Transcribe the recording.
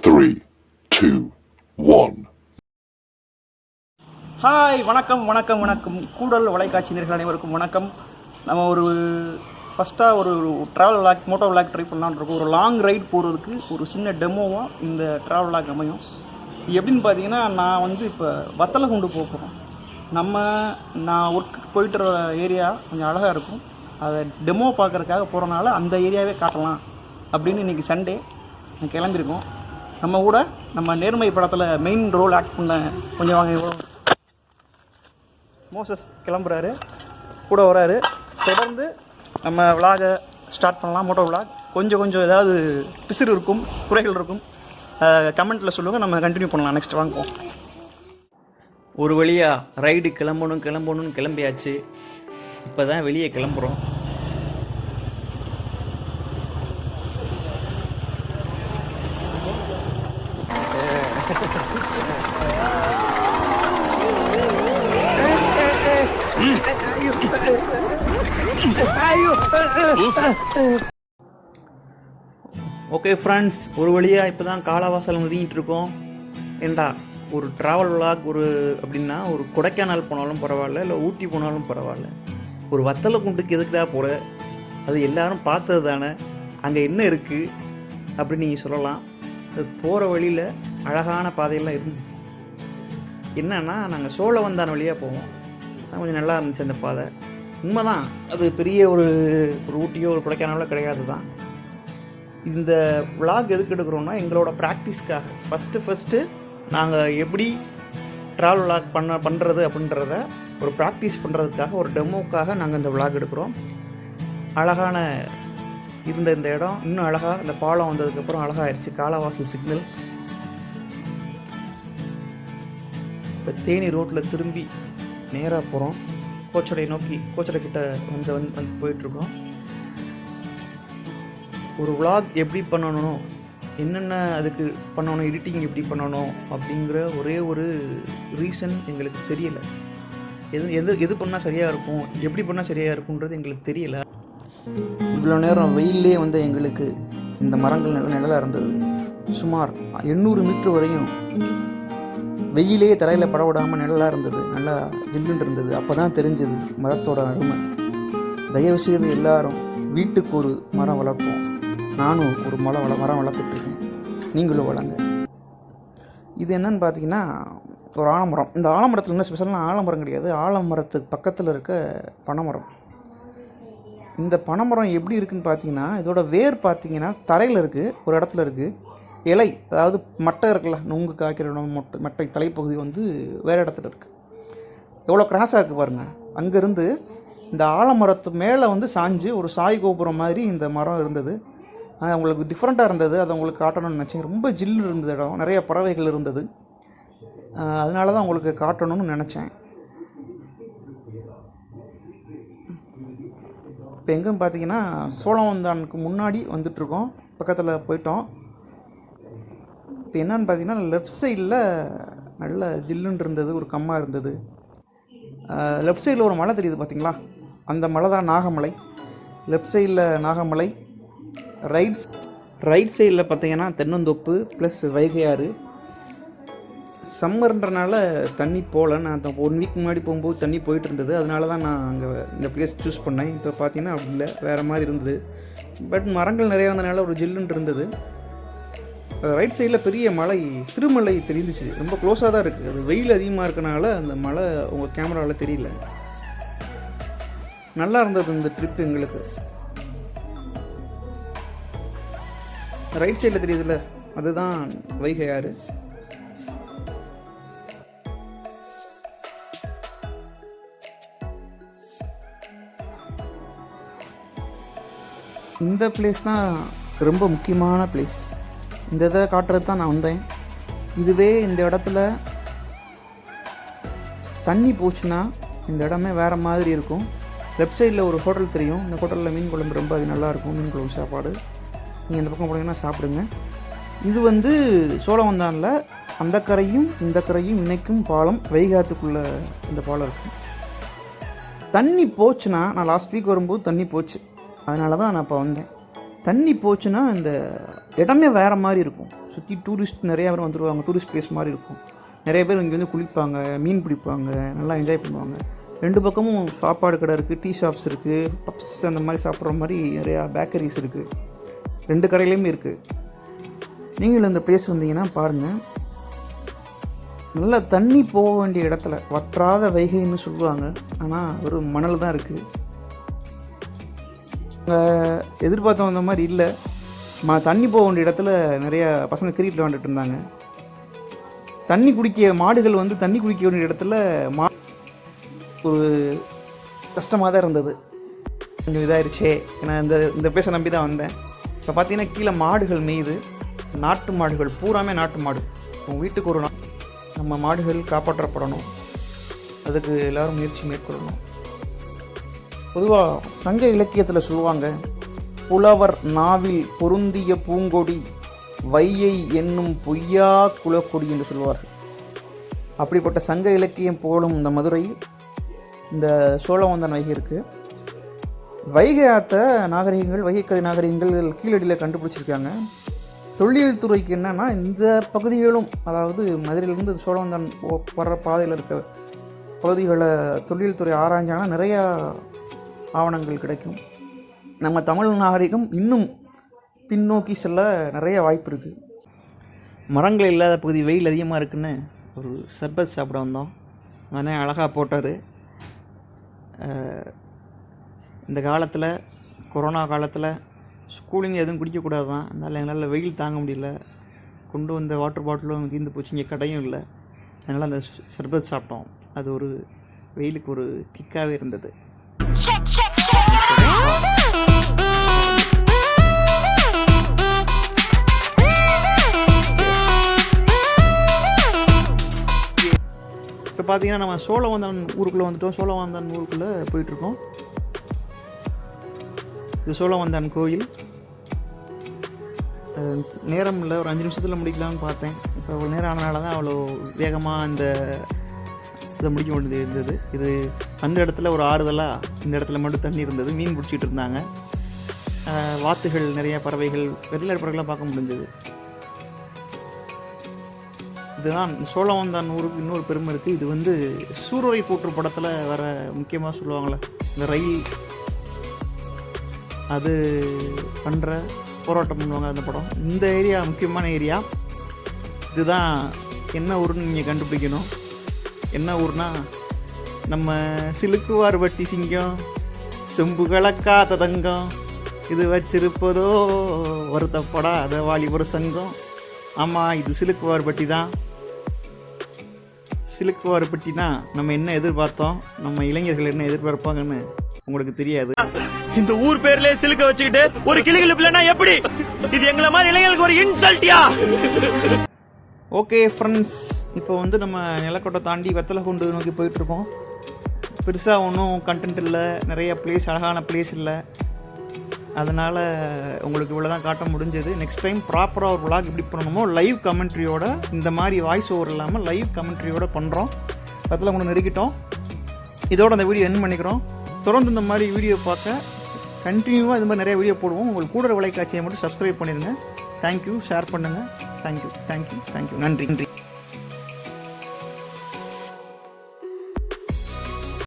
3, 2, 1. Hi, வணக்கம் வணக்கம் வணக்கம். கூடல் வலைக்காட்சி நேயர்கள் அனைவருக்கும் வணக்கம். நம்ம ஒரு ஃபஸ்ட்டாக ஒரு travel vlog, moto vlog try பண்ணலான்னு இருக்கோம். ஒரு லாங் ரைட் போகிறதுக்கு ஒரு சின்ன டெமோவாக இந்த ட்ராவல் விளாக் அமையும். இது எப்படின்னு பார்த்தீங்கன்னா, நான் இப்போ வத்தலகுண்டு போக போகிறோம். நான் ஒர்க்கு போயிட்டு வர ஏரியா கொஞ்சம் அழகாக இருக்கும். அதை டெமோ பார்க்குறதுக்காக போகிறனால அந்த ஏரியாவே காட்டலாம் அப்படின்னு இன்றைக்கி சண்டே கிளம்பியிருக்கோம். நம்ம கூட நம்ம நேர்மை படத்தில் மெயின் ரோல் ஆக்ட் பண்ண கொஞ்சம் வாங்க மோசஸ் கிளம்புறாரு, கூட வராரு. தொடர்ந்து நம்ம விளாகை ஸ்டார்ட் பண்ணலாம். மோட்டோ விளாக் கொஞ்சம் ஏதாவது பிசிறு இருக்கும், குறைகள் இருக்கும், கமெண்ட்டில் சொல்லுங்கள். நம்ம கண்டினியூ பண்ணலாம். நெக்ஸ்ட் வாங்குவோம். ஒரு வழியாக ரைடு கிளம்பணும்னு கிளம்பியாச்சு. இப்போ தான் வெளியே கிளம்புறோம். ஓகே ஃப்ரெண்ட்ஸ், ஒரு வழியாக இப்போ தான் காலவாசல் நெருங்கிட்டு இருக்கோம். ஏண்டா ஒரு ட்ராவல் விளாக் அப்படின்னா ஒரு கொடைக்கானல் போனாலும் பரவாயில்ல, இல்லை ஊட்டி போனாலும் பரவாயில்ல, ஒரு வத்தலகுண்டுக்கு எதுக்குதா போகிற? அது எல்லாரும் பார்த்தது தானே, அங்கே என்ன இருக்குது அப்படின்னு நீங்கள் சொல்லலாம். அது போகிற வழியில் அழகான பாதையெல்லாம் இருந்துச்சு. என்னன்னா, நாங்கள் சோழவந்தான் வழியாக போவோம். கொஞ்சம் நல்லா இருந்துச்சு அந்த பாதை. உண்மைதான், அது பெரிய ஒரு ஊட்டியோ ஒரு கொடைக்கானலோ கிடையாது தான். இந்த விளாக் எதுக்கு எடுக்கிறோன்னா, எங்களோட ப்ராக்டிஸ்க்காக. ஃபஸ்ட்டு நாங்கள் எப்படி ட்ராவல் விளாக் பண்ணுறது அப்படின்றத ஒரு ப்ராக்டிஸ் பண்ணுறதுக்காக, ஒரு டெமோக்காக நாங்கள் இந்த விளாக் எடுக்கிறோம். அழகான இந்த இடம் இன்னும் அழகாக, இந்த பாலம் வந்ததுக்கப்புறம் அழகாகிடுச்சு. காலவாசல் சிக்னல். இப்போ தேனி ரோட்டில் திரும்பி நேராக போகிறோம். கோச்சடை கிட்ட வந்து போயிட்டுருக்கோம். ஒரு விளாக் எப்படி பண்ணணும், என்னென்ன அதுக்கு பண்ணணும், எடிட்டிங் எப்படி பண்ணணும் அப்படிங்கிற ஒரே ஒரு ரீசன் எங்களுக்கு தெரியலை. எது பண்ணால் சரியாக இருக்கும், எப்படி பண்ணால் சரியாக இருக்குன்றது எங்களுக்கு தெரியலை. இவ்வளோ நேரம் வெயிலே எங்களுக்கு இந்த மரங்கள் நிழலாக இருந்தது. சுமார் 800 மீட்டர் வரையும் வெயிலே தரையில் படவிடாமல் நிழலாக இருந்தது. நல்லா ஜில்லுன்னு இருந்தது. அப்போ தான் தெரிஞ்சது மரத்தோட அருமை. தயவு செய்து எல்லாரும் வீட்டுக்கு ஒரு மரம் வளர்ப்போம். நானும் ஒரு மரம் வளர்த்துட்ருக்கேன், நீங்களும் வளங்க. இது என்னன்னு பார்த்தீங்கன்னா, ஒரு ஆலமரம். இந்த ஆலமரத்தில் என்ன ஸ்பெஷல்னா, ஆலமரம் கிடையாது, ஆலமரத்துக்கு பக்கத்தில் இருக்க பனைமரம். இந்த பனைமரம் எப்படி இருக்குதுன்னு பார்த்தீங்கன்னா, இதோட வேர் பார்த்தீங்கன்னா தரையில் இருக்குது, ஒரு இடத்துல இருக்குது. இலை, அதாவது மட்டை இருக்குல்ல, நுங்கு காய்க்கிற மட்டை தலைப்பகுதி வேறு இடத்துல இருக்குது. எவ்வளோ கிராஸாக இருக்குது பாருங்கள். அங்கேருந்து இந்த ஆலமரத்து மேலே சாஞ்சு ஒரு சாய் கோபுரம் மாதிரி இந்த மரம் இருந்தது. உங்களுக்கு டிஃப்ரெண்ட்டாக இருந்தது, அதை உங்களுக்கு காட்டணும்னு நினச்சேன். ரொம்ப ஜில்லு இருந்தது இடம், நிறைய பறவைகள் இருந்தது. அதனால தான் உங்களுக்கு காட்டணும்னு நினச்சேன். இப்போ எங்கேன்னு பார்த்தீங்கன்னா, சோழவந்தானுக்கு முன்னாடி வந்துட்ருக்கோம். பக்கத்தில் போயிட்டோம். இப்போ என்னென்னு பார்த்தீங்கன்னா, லெஃப்ட் சைடில் நல்ல ஜில்லுன்னு இருந்தது, ஒரு கம்மா இருந்தது. லெஃப்ட் சைடில் ஒரு மலை தெரியுது பார்த்தீங்களா, அந்த மலை தான் நாகமலை. லெஃப்ட் சைடில் நாகமலை, ரைட் சைடில் பார்த்தீங்கன்னா தென்னந்தோப்பு ப்ளஸ் வைகை ஆறு. சம்மர்ன்றனால தண்ணி போகல. நான் 1 வீக் முன்னாடி போகும்போது தண்ணி போயிட்டு இருந்தது. அதனால தான் நான் அங்கே இந்த பிளேஸ் சூஸ் பண்ணேன். இப்போ பார்த்தீங்கன்னா அப்படி இல்லை, வேறு மாதிரி இருந்தது. பட் மரங்கள் நிறையா வந்தனால ஒரு ஜில்லுன்னு இருந்தது. ரைட் சைடில் பெரிய மலை, சிறுமலை தெரிஞ்சிச்சு. ரொம்ப க்ளோஸாக தான் இருக்குது. அது வெயில் அதிகமாக இருக்கனால அந்த மலை உங்கள் கேமராவில் தெரியல. நல்லா இருந்தது இந்த ட்ரிப் எங்களுக்கு. ரைட் சைடில் தெரியுதுல்ல, அதுதான் வைகை ஆறு. இந்த பிளேஸ் தான் ரொம்ப முக்கியமான பிளேஸ். இந்த இதை காட்டுறது தான் நான் வந்தேன். இதுவே இந்த இடத்துல தண்ணி போச்சுன்னா இந்த இடமே வேறு மாதிரி இருக்கும். லெஃப்ட் சைடில் ஒரு ஹோட்டல் தெரியும். இந்த ஹோட்டலில் மீன் குழம்பு ரொம்ப அது நல்லாயிருக்கும். மீன் குழம்பு சாப்பாடு நீங்கள் இந்த பக்கம் போனீங்கன்னா சாப்பிடுங்க. இது சோழவந்தானில் அந்த கரையும் இந்த கரையும் இன்றைக்கும் பாலம், வைகாத்துக்குள்ளே இந்த பாலம் இருக்குது. தண்ணி போச்சுன்னா, நான் லாஸ்ட் வீக் வரும்போது தண்ணி போச்சு, அதனால தான் நான் இப்போ வந்தேன். தண்ணி போச்சுன்னா இந்த இடமே வேறு மாதிரி இருக்கும். சுற்றி டூரிஸ்ட் நிறையா பேர் வந்துடுவாங்க. டூரிஸ்ட் பிளேஸ் மாதிரி இருக்கும். நிறைய பேர் இங்கே வந்து குளிப்பாங்க, மீன் பிடிப்பாங்க, நல்லா என்ஜாய் பண்ணுவாங்க. 2 பக்கமும் சாப்பாடு கடை இருக்குது, டீ ஷாப்ஸ் இருக்குது, பப்ஸ் அந்த மாதிரி சாப்பிட்ற மாதிரி நிறையா பேக்கரிஸ் இருக்குது. 2 கரையிலையுமே இருக்குது. நீங்கள் இந்த பிளேஸ் வந்தீங்கன்னா பாருங்கள். நல்லா தண்ணி போக வேண்டிய இடத்துல, வற்றாத வைகைன்னு சொல்லுவாங்க, ஆனால் ஒரு மணல் தான் இருக்குது. எதிர்பார்த்த வந்த மாதிரி இல்லை. தண்ணி போக வேண்டிய இடத்துல நிறையா பசங்க கிரிக்கெட் விளாண்டுட்டு இருந்தாங்க. தண்ணி குடிக்க மாடுகள் வந்து தண்ணி குடிக்க வேண்டிய இடத்துல ஒரு கஷ்டமாக தான் இருந்தது. கொஞ்சம் இதாகிடுச்சே, ஏன்னா இந்த பிளேஸை நம்பி தான் வந்தேன். இப்போ பார்த்தீங்கன்னா கீழே மாடுகள் மேயுது. நாட்டு மாடுகள், பூராமே நாட்டு மாடு. வீட்டுக்கு ஒரு நம்ம மாடுகள் காப்பாற்றப்படணும். அதுக்கு எல்லோரும் முயற்சி மேற்கொள்ளணும். பொதுவாக சங்க இலக்கியத்தில் சொல்லுவாங்க, புலவர் நாவில் பொருந்திய பூங்கொடி வையை என்னும் பொய்யா குலக்கொடி என்று சொல்லுவார்கள். அப்படிப்பட்ட சங்க இலக்கியம் போலும் இந்த மதுரை, இந்த சோழவந்தான் வைகை இருக்குது. வைகை ஆற்ற நாகரிகங்கள், வைகைக்கரை நாகரிகங்கள் கீழடியில் கண்டுபிடிச்சிருக்காங்க. தொல்லியல் துறைக்கு என்னென்னா, இந்த பகுதிகளும், அதாவது மதுரையிலேருந்து சோழவந்தான் வர்ற பாதையில் இருக்க பகுதிகளை தொல்லியல் துறை ஆராய்ஞ்சாங்கன்னா நிறையா ஆவணங்கள் கிடைக்கும். நம்ம தமிழ் நாகரிகம் இன்னும் பின்னோக்கி செல்ல நிறைய வாய்ப்பு இருக்குது. மரங்கள் இல்லாத பகுதி, வெயில் அதிகமாக இருக்குன்னு ஒரு சர்பத் சாப்பிட வந்தோம். அதனால் அழகாக போட்டார். இந்த காலத்தில், கொரோனா காலத்தில் கூலிங் எதுவும் குடிக்கக்கூடாது தான். அதனால் எங்களால் வெயில் தாங்க முடியல. கொண்டு வந்த வாட்டர் பாட்டிலும் தீர்ந்து போச்சு, இங்கே கடையும் இல்லை. அதனால் அந்த சர்பத் சாப்பிட்டோம். அது ஒரு வெயிலுக்கு ஒரு கிக்காகவே இருந்தது. இப்போ பார்த்தீங்கன்னா நம்ம சோழவந்தான் ஊருக்குள்ளே வந்துட்டோம். சோழவந்தான் ஊருக்குள்ளே போயிட்டுருக்கோம். இது சோழவந்தான் கோயில். நேரம் இல்லை, ஒரு 5 நிமிஷத்தில் முடிக்கலாம்னு பார்த்தேன். இப்போ அவ்வளோ நேரம் ஆனதுனால தான் அவ்வளோ வேகமாக இந்த இதை முடிக்க வேண்டியது இருந்தது. இது அந்த இடத்துல ஒரு ஆறுதலாக இந்த இடத்துல மட்டும் தண்ணி இருந்தது. மீன் பிடிச்சிட்டு இருந்தாங்க. வாத்துகள், நிறையா பறவைகள், வெள்ளை பறவைகள்லாம் பார்க்க முடிஞ்சது. இதுதான் சோழவந்தான் ஊருக்கு இன்னொரு பெருமை இருக்குது. இது வந்து சூரரை போற்று படத்தில் வர முக்கியமாக சொல்லுவாங்களே, இந்த ரயில் அது பண்ணுற போராட்டம் பண்ணுவாங்க அந்த படம். இந்த ஏரியா முக்கியமான ஏரியா. இதுதான் என்ன ஊருன்னு நீங்கள் கண்டுபிடிக்கணும். என்ன ஊர்னா, நம்ம சிலுக்குவார் வட்டி சிங்கம், செம்பு கலக்காத தங்கம், இது வச்சிருப்பதோ வருத்தப்படாத வாலிபர் சங்கம். ஆமாம், இது சிலுக்குவார் பட்டி தான். சிலுக்குவார் பட்டினா நம்ம என்ன எதிர்பார்த்தோம், நம்ம இளைஞர்கள் என்ன எதிர்பார்ப்பாங்கன்னு உங்களுக்கு தெரியாது. இந்த ஊர் பேர்லயே சிலுக்க வச்சுக்கிட்டு ஒரு கிளிகள் பிள்ளைனா எப்படி? இது எங்களை மாதிரி இளைஞர்களுக்கு ஒரு இன்சல்ட்டியா? ஓகே ஃப்ரெண்ட்ஸ், இப்போ வந்து நம்ம நிலக்கோட்டை தாண்டி வெத்தலைகுண்டு நோக்கி போயிட்டுருக்கோம். பெருசாக ஒன்றும் கண்டென்ட் இல்லை, நிறைய பிளேஸ், அழகான பிளேஸ் இல்லை. அதனால் உங்களுக்கு இவ்வளோ தான் காட்ட முடிஞ்சது. நெக்ஸ்ட் டைம் ப்ராப்பராக ஒரு விளாக் எப்படி பண்ணணுமோ, லைவ் கமெண்ட்ரியோட, இந்த மாதிரி வாய்ஸ் ஓவர் இல்லாமல் லைவ் கமெண்ட்ரியோட பண்ணுறோம். வெத்தலைகுண்டு நெருக்கிட்டோம். இதோட அந்த வீடியோ என் பண்ணிக்கிறோம். தொடர்ந்து இந்த மாதிரி வீடியோ பார்க்க கண்டினியூவாக இது மாதிரி நிறைய வீடியோ போடுவோம். உங்களுக்கு கூட வலைக்காட்சியை மட்டும் சப்ஸ்கிரைப் பண்ணிடுங்க. தேங்க்யூ. ஷேர் பண்ணுங்கள். தேங்க்யூ. நன்றி.